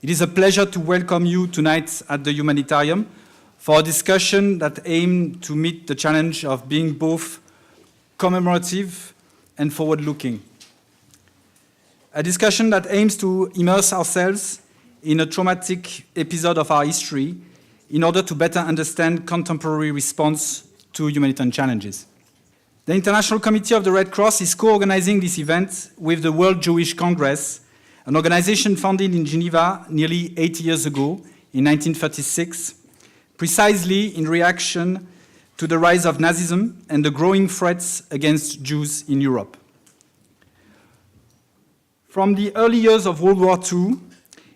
It is a pleasure to welcome you tonight at the Humanitarium for a discussion that aims to meet the challenge of being both commemorative and forward-looking. A discussion that aims to immerse ourselves in a traumatic episode of our history in order to better understand contemporary response to humanitarian challenges. The International Committee of the Red Cross is co-organizing this event with the World Jewish Congress, an organization founded in Geneva nearly 80 years ago, in 1936, precisely in reaction to the rise of Nazism and the growing threats against Jews in Europe. From the early years of World War II,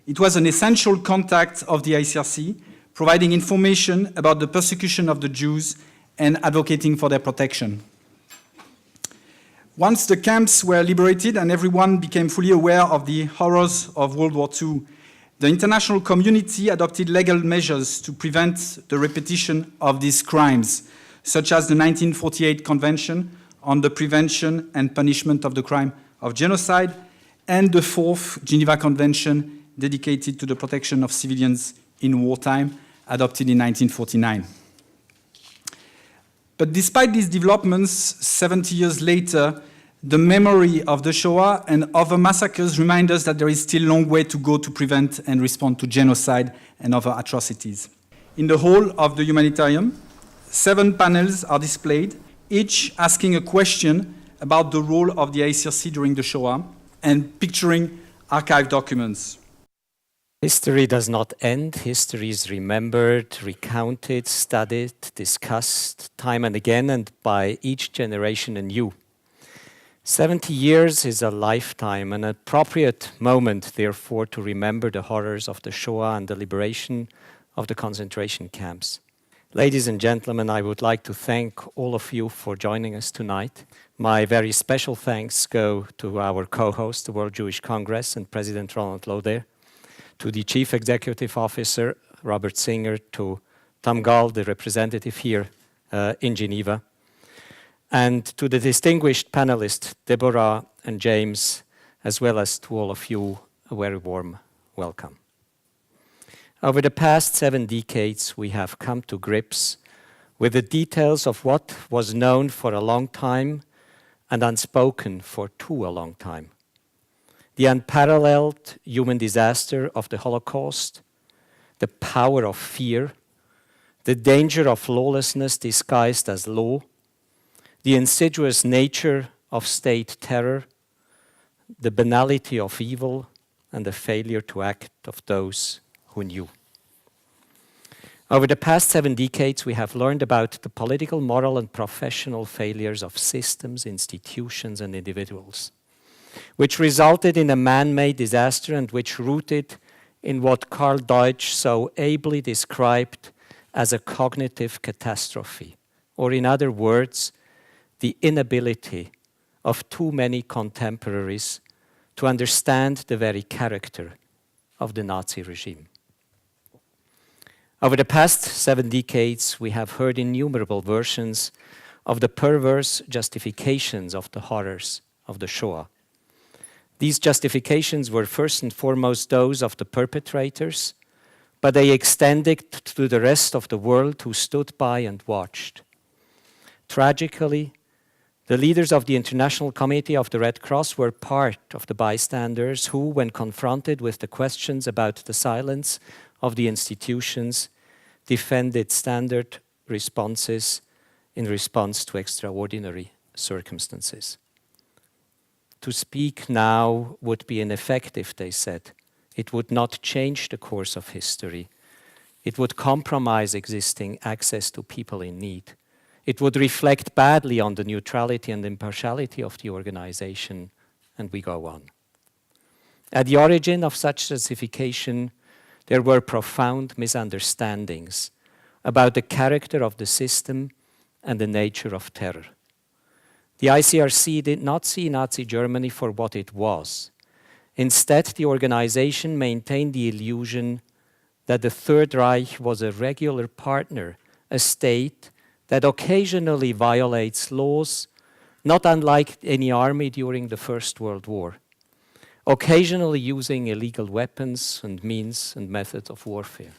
it was an essential contact of the ICRC, providing information about the persecution of the Jews and advocating for their protection. Once the camps were liberated and everyone became fully aware of the horrors of World War II, the international community adopted legal measures to prevent the repetition of these crimes, such as the 1948 Convention on the Prevention and Punishment of the Crime of Genocide and the Fourth Geneva Convention dedicated to the protection of civilians in wartime, adopted in 1949. But despite these developments, 70 years later, the memory of the Shoah and other massacres remind us that there is still a long way to go to prevent and respond to genocide and other atrocities. In the hall of the Humanitarium, 7 panels are displayed, each asking a question about the role of the ICRC during the Shoah and picturing archived documents. History does not end. History is remembered, recounted, studied, discussed time and again, and by each generation anew. 70 years is a lifetime, an appropriate moment, therefore, to remember the horrors of the Shoah and the liberation of the concentration camps. Ladies and gentlemen, I would like to thank all of you for joining us tonight. My very special thanks go to our co-host, the World Jewish Congress, and President Ronald Lauder, to the Chief Executive Officer, Robert Singer, to Tom Gall, the representative here in Geneva, and to the distinguished panelists, Deborah and James, as well as to all of you, a very warm welcome. Over the past 7 decades, we have come to grips with the details of what was known for a long time and unspoken for too a long time. The unparalleled human disaster of the Holocaust, the power of fear, the danger of lawlessness disguised as law, the insidious nature of state terror, the banality of evil, and the failure to act of those who knew. Over the past 7 decades, we have learned about the political, moral, and professional failures of systems, institutions, and individuals, which resulted in a man-made disaster and which rooted in what Karl Deutsch so ably described as a cognitive catastrophe, or in other words, the inability of too many contemporaries to understand the very character of the Nazi regime. Over the past 7 decades, we have heard innumerable versions of the perverse justifications of the horrors of the Shoah. These justifications were first and foremost those of the perpetrators, but they extended to the rest of the world who stood by and watched. Tragically, the leaders of the International Committee of the Red Cross were part of the bystanders who, when confronted with the questions about the silence of the institutions, defended standard responses in response to extraordinary circumstances. To speak now would be ineffective, they said. It would not change the course of history. It would compromise existing access to people in need. It would reflect badly on the neutrality and impartiality of the organization, and we go on. At the origin of such justification, there were profound misunderstandings about the character of the system and the nature of terror. The ICRC did not see Nazi Germany for what it was. Instead, the organization maintained the illusion that the Third Reich was a regular partner, a state that occasionally violates laws, not unlike any army during the First World War. occasionally using illegal weapons and means and methods of warfare.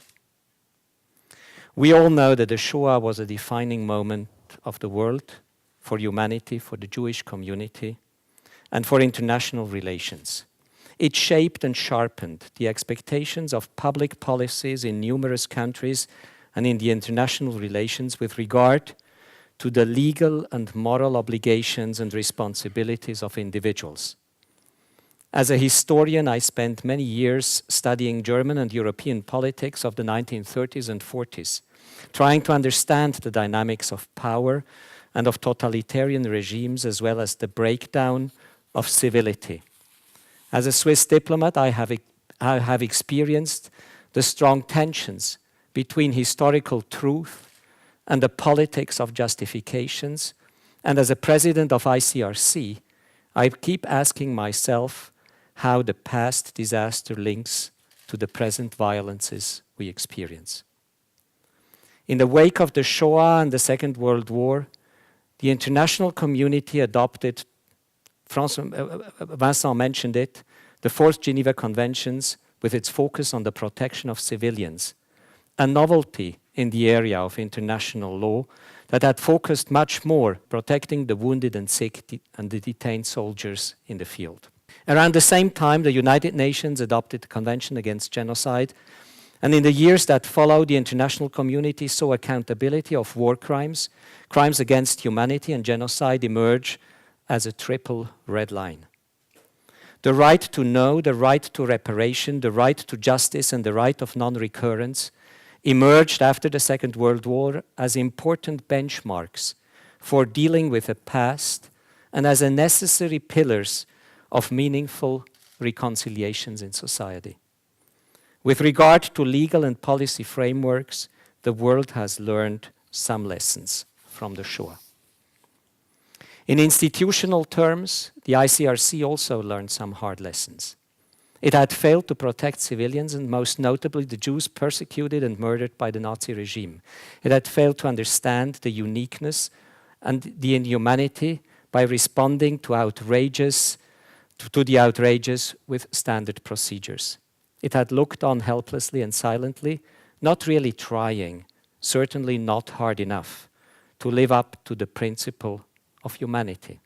We all know that the Shoah was a defining moment of the world for humanity, for the Jewish community, and for international relations. It shaped and sharpened the expectations of public policies in numerous countries and in the international relations with regard to the legal and moral obligations and responsibilities of individuals. As a historian, I spent many years studying German and European politics of the 1930s and 40s, trying to understand the dynamics of power and of totalitarian regimes, as well as the breakdown of civility. As a Swiss diplomat, I have experienced the strong tensions between historical truth and the politics of justifications. And as a president of ICRC, I keep asking myself how the past disaster links to the present violences we experience. In the wake of the Shoah and the Second World War, the international community adopted, Vincent mentioned it, the Fourth Geneva Conventions with its focus on the protection of civilians, a novelty in the area of international law that had focused much more protecting the wounded and sick and the detained soldiers in the field. Around the same time, the United Nations adopted the Convention Against Genocide, and in the years that followed, the international community saw accountability of war crimes, crimes against humanity and genocide emerge as a triple red line. The right to know, the right to reparation, the right to justice, and the right of non-recurrence emerged after the Second World War as important benchmarks for dealing with the past and as a necessary pillars of meaningful reconciliations in society. With regard to legal and policy frameworks, the world has learned some lessons from the Shoah. In institutional terms, the ICRC also learned some hard lessons. It had failed to protect civilians, and most notably the Jews persecuted and murdered by the Nazi regime. It had failed to understand the uniqueness and the inhumanity by responding to the outrageous with standard procedures. It had looked on helplessly and silently, not really trying, certainly not hard enough, to live up to the principle of humanity.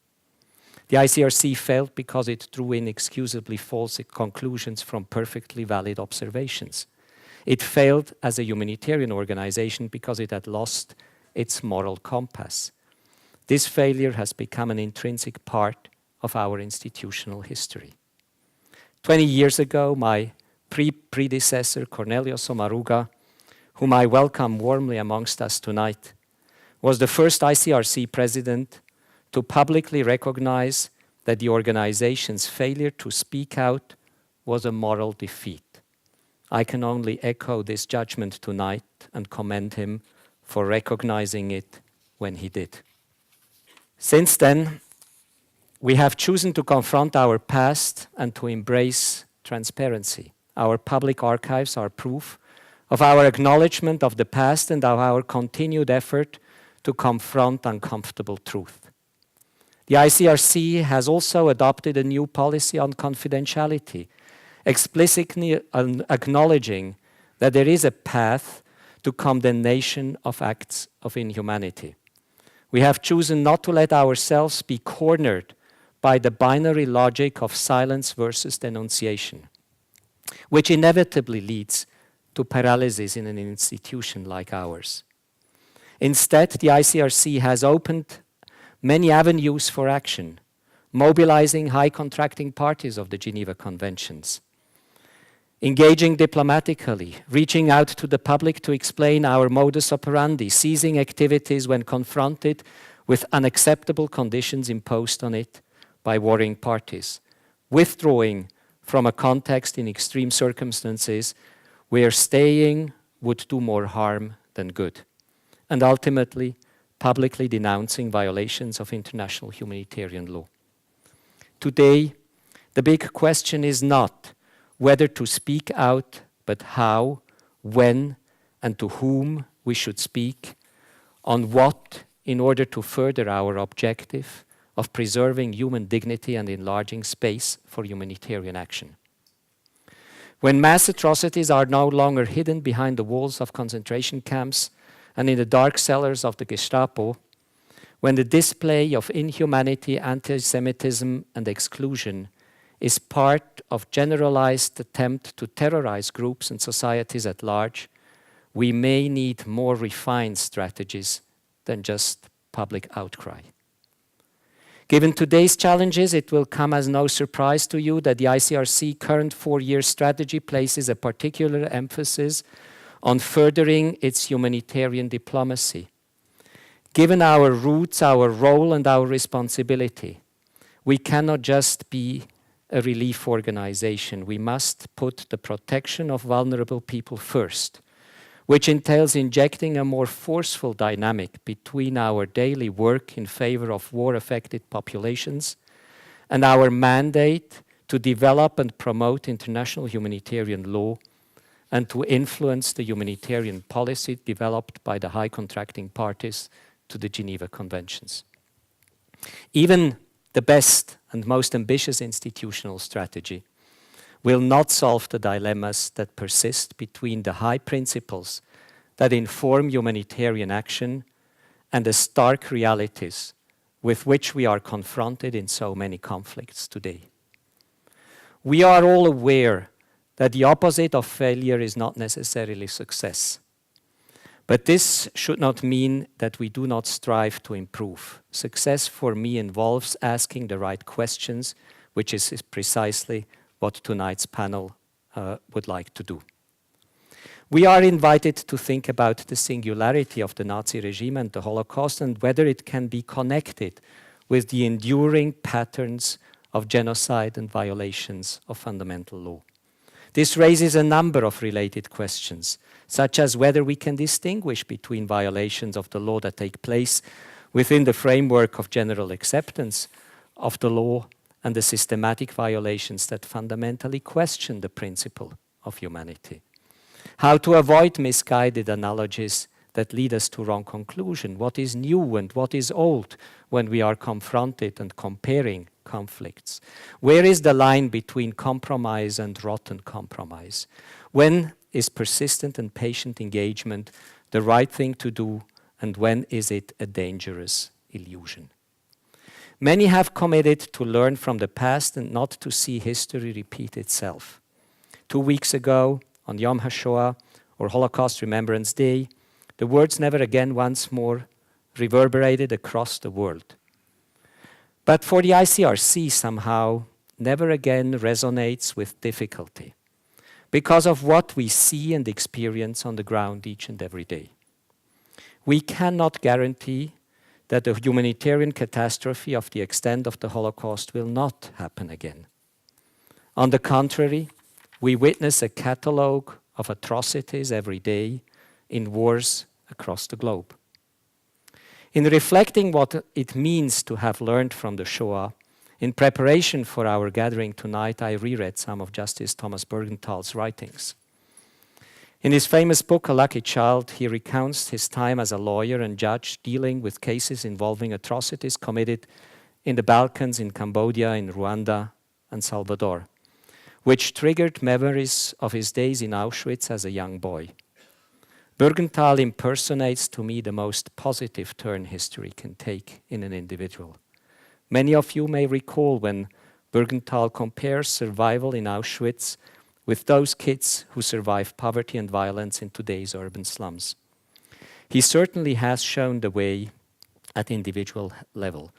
The ICRC failed because it drew inexcusably false conclusions from perfectly valid observations. It failed as a humanitarian organization because it had lost its moral compass. This failure has become an intrinsic part of our institutional history. 20 years ago, my predecessor, Cornelius Sommaruga, whom I welcome warmly amongst us tonight, was the first ICRC president to publicly recognize that the organization's failure to speak out was a moral defeat. I can only echo this judgment tonight and commend him for recognizing it when he did. Since then, we have chosen to confront our past and to embrace transparency. Our public archives are proof of our acknowledgement of the past and of our continued effort to confront uncomfortable truth. The ICRC has also adopted a new policy on confidentiality, explicitly acknowledging that there is a path to condemnation of acts of inhumanity. We have chosen not to let ourselves be cornered by the binary logic of silence versus denunciation, which inevitably leads to paralysis in an institution like ours. Instead, the ICRC has opened many avenues for action, mobilizing high contracting parties of the Geneva Conventions, engaging diplomatically, reaching out to the public to explain our modus operandi, seizing activities when confronted with unacceptable conditions imposed on it by warring parties, withdrawing from a context in extreme circumstances where staying would do more harm than good, and ultimately publicly denouncing violations of international humanitarian law. Today, the big question is not whether to speak out, but how, when, and to whom we should speak, on what in order to further our objective of preserving human dignity and enlarging space for humanitarian action. When mass atrocities are no longer hidden behind the walls of concentration camps and in the dark cellars of the Gestapo, when the display of inhumanity, anti-Semitism, and exclusion is part of generalized attempt to terrorize groups and societies at large, we may need more refined strategies than just public outcry. Given today's challenges, it will come as no surprise to you that the ICRC current 4-year strategy places a particular emphasis on furthering its humanitarian diplomacy. Given our roots, our role, and our responsibility, we cannot just be a relief organization. We must put the protection of vulnerable people first, which entails injecting a more forceful dynamic between our daily work in favor of war-affected populations and our mandate to develop and promote international humanitarian law and to influence the humanitarian policy developed by the high contracting parties to the Geneva Conventions. Even the best and most ambitious institutional strategy will not solve the dilemmas that persist between the high principles that inform humanitarian action and the stark realities with which we are confronted in so many conflicts today. We are all aware that the opposite of failure is not necessarily success. But this should not mean that we do not strive to improve. Success for me involves asking the right questions, which is precisely what tonight's panel would like to do. We are invited to think about the singularity of the Nazi regime and the Holocaust and whether it can be connected with the enduring patterns of genocide and violations of fundamental law. This raises a number of related questions, such as whether we can distinguish between violations of the law that take place within the framework of general acceptance of the law and the systematic violations that fundamentally question the principle of humanity. How to avoid misguided analogies that lead us to wrong conclusion. What is new and what is old when we are confronted and comparing conflicts? Where is the line between compromise and rotten compromise? When is persistent and patient engagement the right thing to do, and when is it a dangerous illusion? Many have committed to learn from the past and not to see history repeat itself. 2 weeks ago, on Yom HaShoah, or Holocaust Remembrance Day, the words "never again" once more reverberated across the world. But for the ICRC, somehow, "never again" resonates with difficulty because of what we see and experience on the ground each and every day. We cannot guarantee that the humanitarian catastrophe of the extent of the Holocaust will not happen again. On the contrary, we witness a catalogue of atrocities every day in wars across the globe. In reflecting what it means to have learned from the Shoah, in preparation for our gathering tonight, I reread some of Justice Thomas Bergenthal's writings. In his famous book, A Lucky Child, he recounts his time as a lawyer and judge dealing with cases involving atrocities committed in the Balkans, in Cambodia, in Rwanda, and Salvador, which triggered memories of his days in Auschwitz as a young boy. Bergenthal impersonates to me the most positive turn history can take in an individual. Many of you may recall when Bergenthal compares survival in Auschwitz with those kids who survive poverty and violence in today's urban slums. He certainly has shown the way at individual level,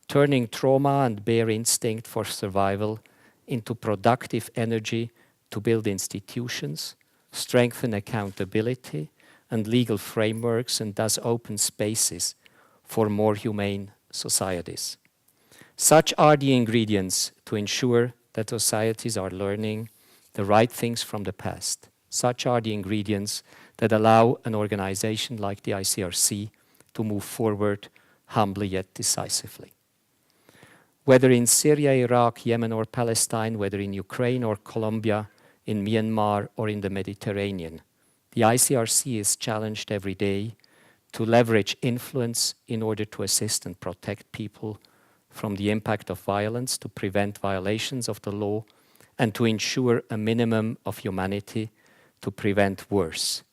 turning trauma and bare instinct for survival into productive energy to build institutions, strengthen accountability and legal frameworks, and thus open spaces for more humane societies. Such are the ingredients to ensure that societies are learning the right things from the past. Such are the ingredients that allow an organization like the ICRC to move forward humbly yet decisively. Whether in Syria, Iraq, Yemen, or Palestine, whether in Ukraine or Colombia, in Myanmar, or in the Mediterranean, the ICRC is challenged every day to leverage influence in order to assist and protect people from the impact of violence to prevent violations of the law and to ensure a minimum of humanity to prevent worse.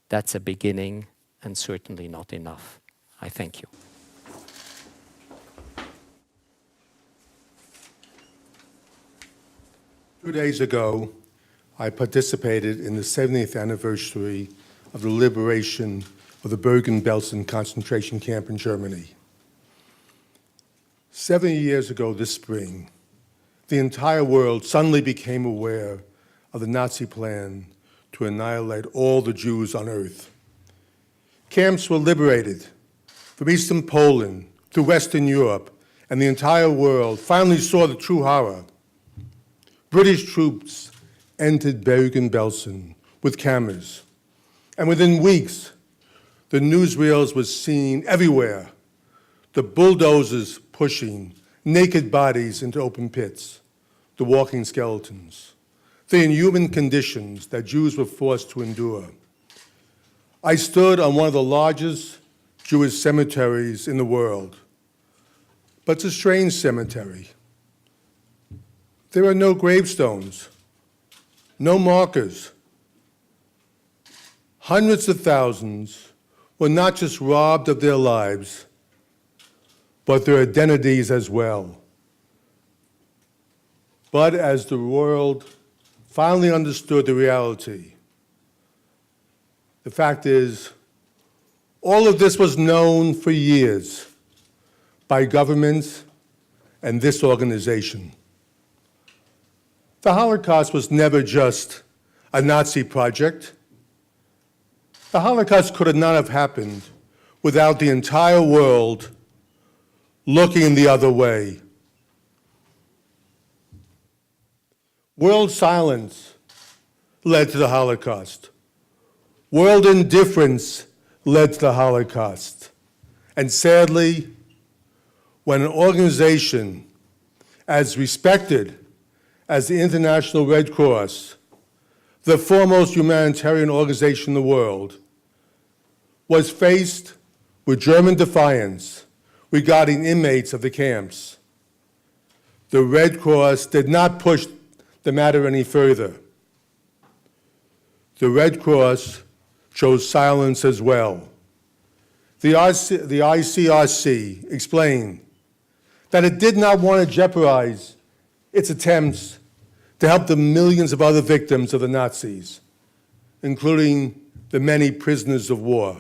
That's a beginning and certainly not enough. I thank you. 2 days ago, I participated in the 70th anniversary of the liberation of the Bergen-Belsen concentration camp in Germany. 70 years ago this spring, the entire world suddenly became aware of the Nazi plan to annihilate all the Jews on earth. Camps were liberated from Eastern Poland to Western Europe, and the entire world finally saw the true horror. British troops entered Bergen-Belsen with cameras, and within weeks, the newsreels were seen everywhere, the bulldozers pushing naked bodies into open pits, the walking skeletons, the inhuman conditions that Jews were forced to endure. I stood on one of the largest Jewish cemeteries in the world, but it's a strange cemetery. There are no gravestones, no markers. Hundreds of thousands were not just robbed of their lives, but their identities as well. But as the world finally understood the reality, the fact is, all of this was known for years by governments and this organization. The Holocaust was never just a Nazi project. The Holocaust could not have happened without the entire world looking the other way. World silence led to the Holocaust. World indifference led to the Holocaust. And sadly, when an organization as respected as the International Red Cross, the foremost humanitarian organization in the world, was faced with German defiance regarding inmates of the camps, the Red Cross did not push the matter any further. The Red Cross chose silence as well. The ICRC explained that it did not want to jeopardize its attempts to help the millions of other victims of the Nazis, including the many prisoners of war.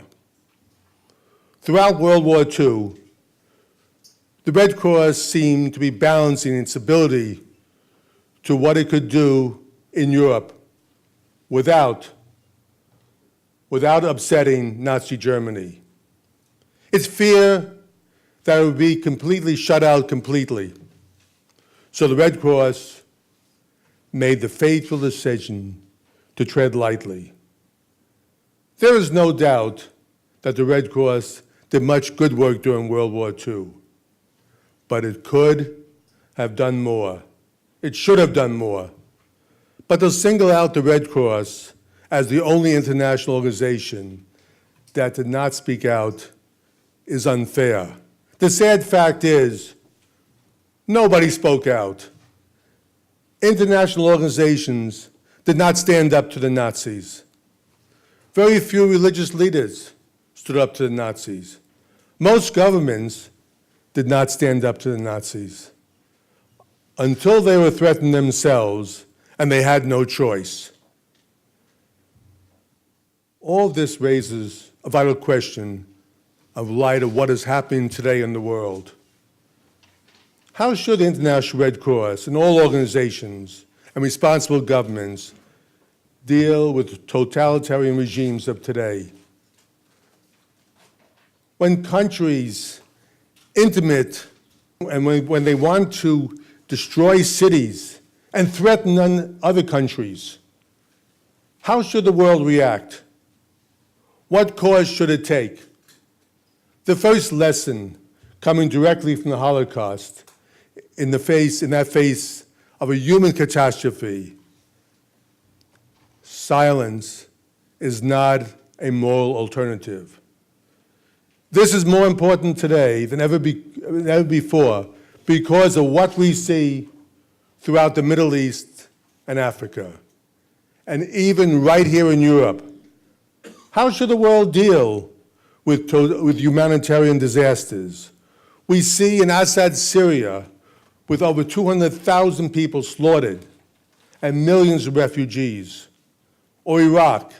Throughout World War II, the Red Cross seemed to be balancing its ability to what it could do in Europe without upsetting Nazi Germany. Its fear that it would be completely shut out completely. So the Red Cross made the fateful decision to tread lightly. There is no doubt that the Red Cross did much good work during World War II, but it could have done more. It should have done more. But to single out the Red Cross as the only international organization that did not speak out is unfair. The sad fact is, nobody spoke out. International organizations did not stand up to the Nazis. Very few religious leaders stood up to the Nazis. Most governments did not stand up to the Nazis until they were threatened themselves and they had no choice. All this raises a vital question of light of what is happening today in the world. How should the International Red Cross and all organizations and responsible governments deal with totalitarian regimes of today? When countries intimate and when they want to destroy cities and threaten other countries, how should the world react? What course should it take? The first lesson coming directly from the Holocaust in that face of a human catastrophe, silence is not a moral alternative. This is more important today than ever before because of what we see throughout the Middle East and Africa, and even right here in Europe. How should the world deal with humanitarian disasters? We see in Assad, Syria, with over 200,000 people slaughtered and millions of refugees, or Iraq,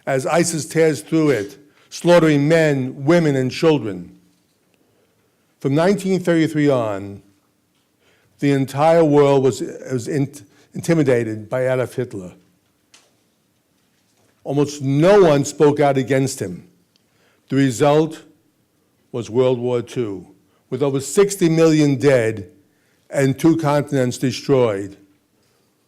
as ISIS tears through it, slaughtering men, women, and children. From 1933 on, the entire world was intimidated by Adolf Hitler. Almost no one spoke out against him. The result was World War II, with over 60 million dead and 2 continents destroyed.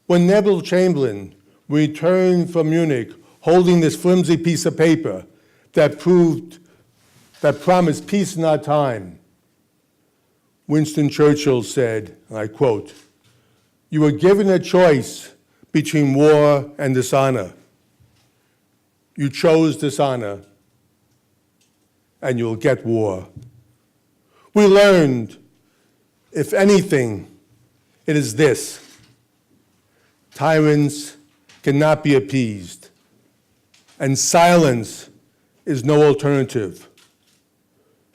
When Neville Chamberlain returned from Munich holding this flimsy piece of paper that promised peace in our time, Winston Churchill said, and I quote, "You were given a choice between war and dishonor. You chose dishonor, and you'll get war." We learned, if anything, it is this: tyrants cannot be appeased, and silence is no alternative.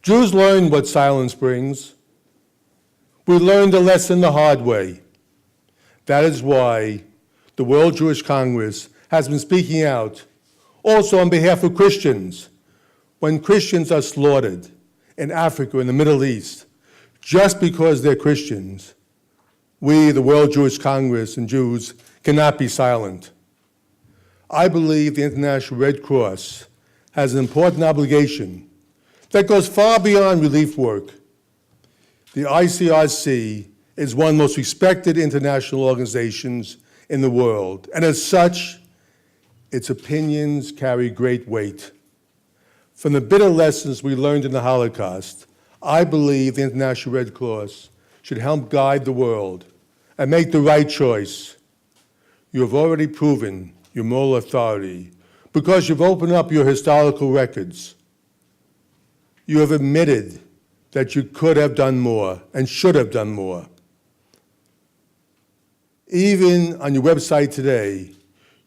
Jews learned what silence brings. We learned the lesson the hard way. That is why the World Jewish Congress has been speaking out, also on behalf of Christians, when Christians are slaughtered in Africa and the Middle East, just because they're Christians. We, the World Jewish Congress and Jews, cannot be silent. I believe the International Red Cross has an important obligation that goes far beyond relief work. The ICRC is one of the most respected international organizations in the world, and as such, its opinions carry great weight. From the bitter lessons we learned in the Holocaust, I believe the International Red Cross should help guide the world and make the right choice. You have already proven your moral authority because you've opened up your historical records. You have admitted that you could have done more and should have done more. Even on your website today,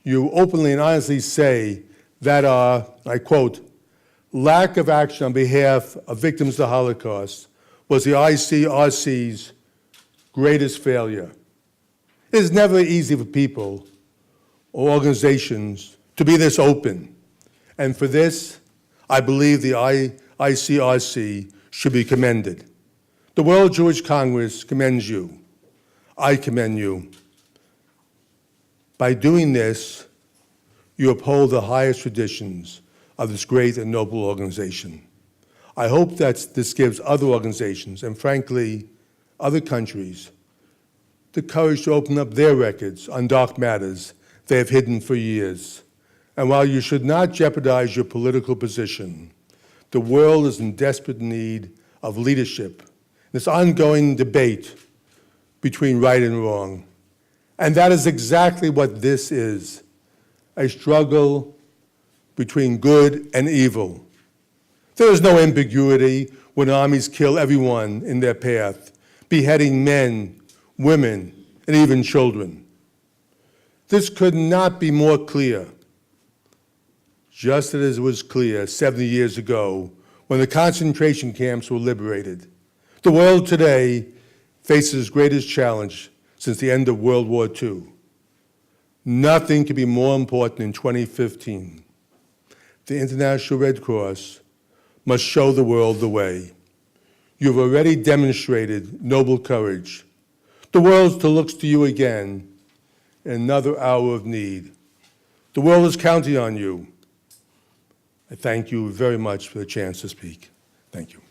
you openly and honestly say that our, I quote, lack of action on behalf of victims of the Holocaust was the ICRC's greatest failure. It is never easy for people or organizations to be this open, and for this, I believe the ICRC should be commended. The World Jewish Congress commends you. I commend you. By doing this, you uphold the highest traditions of this great and noble organization. I hope that this gives other organizations, and frankly, other countries, the courage to open up their records on dark matters they have hidden for years. And while you should not jeopardize your political position, the world is in desperate need of leadership, this ongoing debate between right and wrong. And that is exactly what this is, a struggle between good and evil. There is no ambiguity when armies kill everyone in their path, beheading men, women, and even children. This could not be more clear, just as it was clear 70 years ago when the concentration camps were liberated. The world today faces its greatest challenge since the end of World War II. Nothing could be more important in 2015. The International Red Cross must show the world the way. You have already demonstrated noble courage. The world looks to you again in another hour of need. The world is counting on you. I thank you very much for the chance to speak. Thank you.